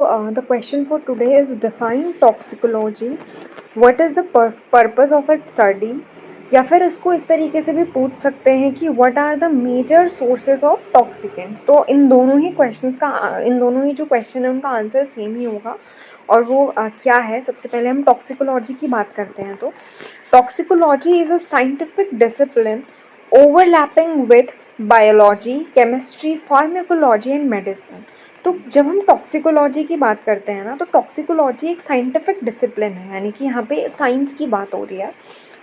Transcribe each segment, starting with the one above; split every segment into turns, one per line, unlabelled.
The question for today is define toxicology. What is the purpose of its study? या फिर इसको इस तरीके से भी पूछ सकते हैं कि what are the major sources of toxicants. तो इन दोनों ही क्वेश्चंस का इन दोनों ही जो क्वेश्चन है उनका आंसर सेम ही होगा और वो क्या है. सबसे पहले हम टॉक्सिकोलॉजी की बात करते हैं. तो toxicology is a scientific discipline overlapping with biology, chemistry, pharmacology and medicine. तो जब हम टॉक्सिकोलॉजी की बात करते हैं ना, तो टॉक्सिकोलॉजी एक साइंटिफिक डिसिप्लिन है, यानी कि यहाँ पे साइंस की बात हो रही है.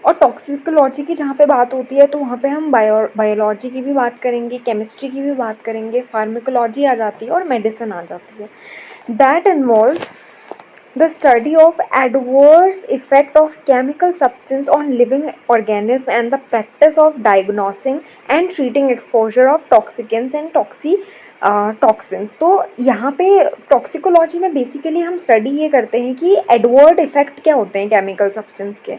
और टॉक्सिकोलॉजी की जहाँ पे बात होती है तो वहाँ पे हम बायोलॉजी की भी बात करेंगे, केमिस्ट्री की भी बात करेंगे, फार्माकोलॉजी आ जाती है और मेडिसिन आ जाती है. That involves the study of adverse effect of chemical substance on living organism and the practice of diagnosing and treating exposure of toxicants and toxin. तो यहाँ पे टॉक्सिकोलॉजी में बेसिकली हम स्टडी ये करते हैं कि एडवर्ड इफेक्ट क्या होते हैं केमिकल सब्सटेंस के.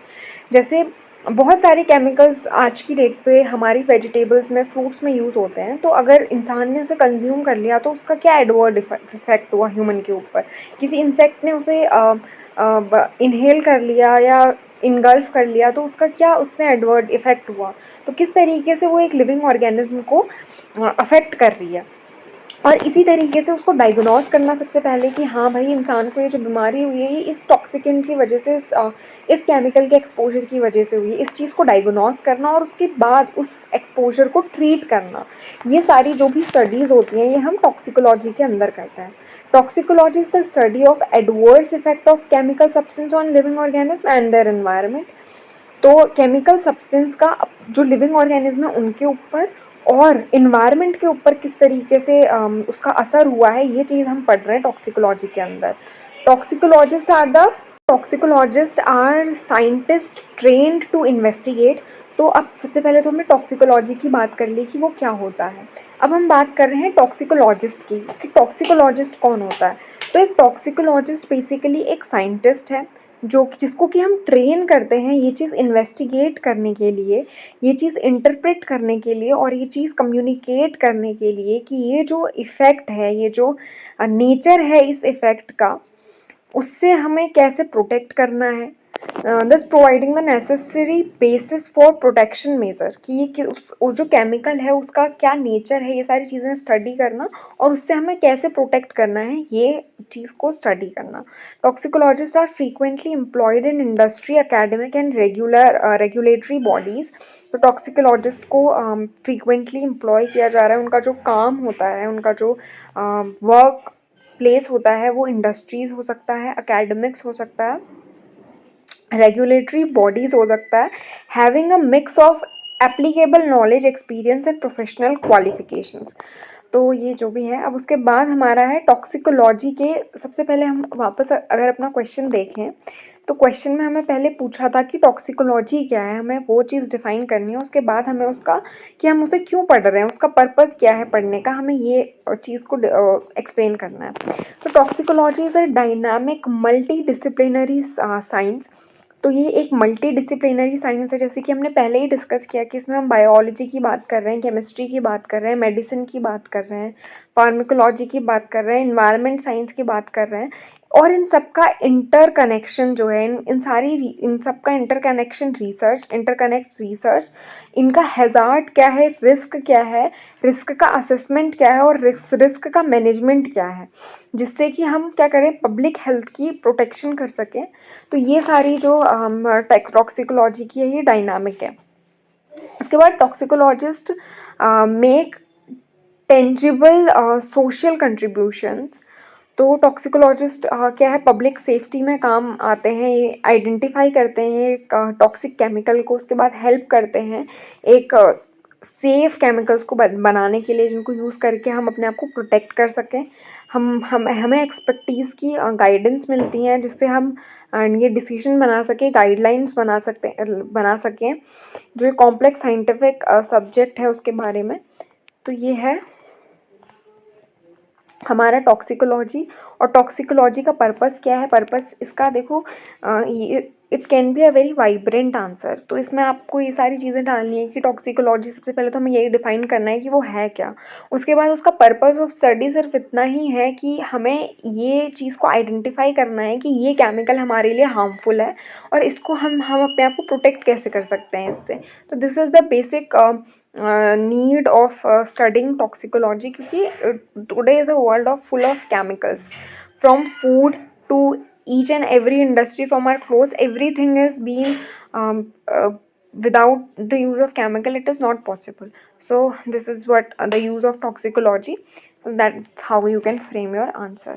जैसे बहुत सारे केमिकल्स आज की डेट पे हमारी वेजिटेबल्स में, फ्रूट्स में यूज़ होते हैं. तो अगर इंसान ने उसे कंज्यूम कर लिया तो उसका क्या एडवर्ड इफेक्ट हुआ ह्यूमन के ऊपर. किसी इंसेक्ट ने उसे इनहेल कर लिया या इनगल्फ कर लिया तो उसका क्या उसमें एडवर्ड इफेक्ट हुआ. तो किस तरीके से वो एक लिविंग ऑर्गेनिज्म को अफेक्ट कर रही है. और इसी तरीके से उसको डायग्नोस करना सबसे पहले कि हाँ भाई, इंसान को ये जो बीमारी हुई है ये इस टॉक्सिकेंट की वजह से, इस केमिकल के एक्सपोजर की वजह से हुई है. इस चीज़ को डायग्नोस करना और उसके बाद उस एक्सपोजर को ट्रीट करना, ये सारी जो भी स्टडीज़ होती हैं ये हम टॉक्सिकोलॉजी के अंदर करते हैं. Toxicology is the study of adverse effect of chemical substance on living organism and their environment. तो केमिकल सब्सटेंस का जो लिविंग ऑर्गेनिज्म है उनके ऊपर और इन्वायरमेंट के ऊपर किस तरीके से उसका असर हुआ है, ये चीज़ हम पढ़ रहे हैं टॉक्सिकोलॉजी के अंदर. Toxicologist are the toxicologist are scientist trained to investigate. तो अब सबसे पहले तो हमने टॉक्सिकोलॉजी की बात कर ली कि वो क्या होता है. अब हम बात कर रहे हैं टॉक्सिकोलॉजिस्ट की कि टॉक्सिकोलॉजिस्ट कौन होता है. तो एक टॉक्सिकोलॉजिस्ट बेसिकली एक साइंटिस्ट है जिसको कि हम ट्रेन करते हैं ये चीज़ इन्वेस्टिगेट करने के लिए, ये चीज़ इंटरप्रेट करने के लिए और ये चीज़ कम्युनिकेट करने के लिए कि ये जो इफ़ेक्ट है, ये जो नेचर है इस इफ़ेक्ट का, उससे हमें कैसे प्रोटेक्ट करना है. दस providing the necessary basis for protection major कि ये वो जो केमिकल है उसका क्या नेचर है, ये सारी चीज़ें स्टडी करना और उससे हमें कैसे प्रोटेक्ट करना है ये चीज़ को स्टडी करना. Toxicologist are frequently employed in industry, academic and regulatory bodies. तो टॉक्सिकोलॉजिस्ट को फ्रीक्वेंटली एम्प्लॉय किया जा रहा है. उनका जो काम होता है, उनका जो वर्क प्लेस होता है वो इंडस्ट्रीज़ हो सकता है, एकेडमिक्स हो सकता है, रेगुलेटरी बॉडीज़ हो सकता है. Having a mix of applicable knowledge, experience and professional qualifications. तो ये जो भी है. अब उसके बाद हमारा है टॉक्सिकोलॉजी के. सबसे पहले हम वापस अगर अपना क्वेश्चन देखें तो क्वेश्चन में हमें पहले पूछा था कि टॉक्सिकोलॉजी क्या है, हमें वो चीज़ डिफ़ाइन करनी है. उसके बाद हमें उसका कि हम उसे क्यों पढ़ रहे हैं, उसका पर्पस क्या है पढ़ने का, हमें ये चीज़ को एक्सप्लेन करना है. तो toxicology is a dynamic multi disciplinary science. तो ये एक मल्टी डिसिप्लिनरी साइंस है. जैसे कि हमने पहले ही डिस्कस किया कि इसमें हम बायोलॉजी की बात कर रहे हैं, केमिस्ट्री की बात कर रहे हैं, मेडिसिन की बात कर रहे हैं, फार्माकोलॉजी की बात कर रहे हैं, इन्वायरमेंट साइंस की बात कर रहे हैं. और इन सब का इंटरकनेक्शन जो है, इन सब का इंटरकनेक्ट्स रिसर्च, इनका हैज़ार्ड क्या है, रिस्क क्या है, रिस्क का असेसमेंट क्या है और रिस्क का मैनेजमेंट क्या है, जिससे कि हम क्या करें, पब्लिक हेल्थ की प्रोटेक्शन कर सकें. तो ये सारी जो टॉक्सिकोलॉजी की है ये डायनामिक है. उसके बाद toxicologist make tangible social contributions. तो टॉक्सिकोलॉजिस्ट क्या है, पब्लिक सेफ्टी में काम आते हैं. ये आइडेंटिफाई करते हैं टॉक्सिक केमिकल को, उसके बाद हेल्प करते हैं एक सेफ़ केमिकल्स को बनाने के लिए, जिनको यूज़ करके हम अपने आप को प्रोटेक्ट कर सकें. हमें एक्सपर्टीज़ की गाइडेंस मिलती हैं जिससे हम ये डिसीजन बना सकें, गाइडलाइंस बना सकें जो कॉम्प्लेक्स साइंटिफिक सब्जेक्ट है उसके बारे में. तो ये है हमारा टॉक्सिकोलॉजी. और टॉक्सिकोलॉजी का पर्पस क्या है, पर्पस इसका देखो, ये it can be a very vibrant answer. तो इसमें आपको ये सारी चीज़ें डालनी है कि टॉक्सिकोलॉजी, सबसे पहले तो हमें यही डिफाइन करना है कि वो है क्या। उसके बाद उसका पर्पस ऑफ स्टडी सिर्फ इतना ही है कि हमें ये चीज़ को आइडेंटिफाई करना है कि ये केमिकल हमारे लिए हार्मफुल है और इसको हम अपने आप को प्रोटेक्ट कैसे कर सकते हैं इससे। तो this is the basic need of studying toxicology, क्योंकि today is a world of full of chemicals, from food to each and every industry, from our clothes, everything is being without the use of chemical it is not possible. So this is what the use of toxicology, that's how you can frame your answer.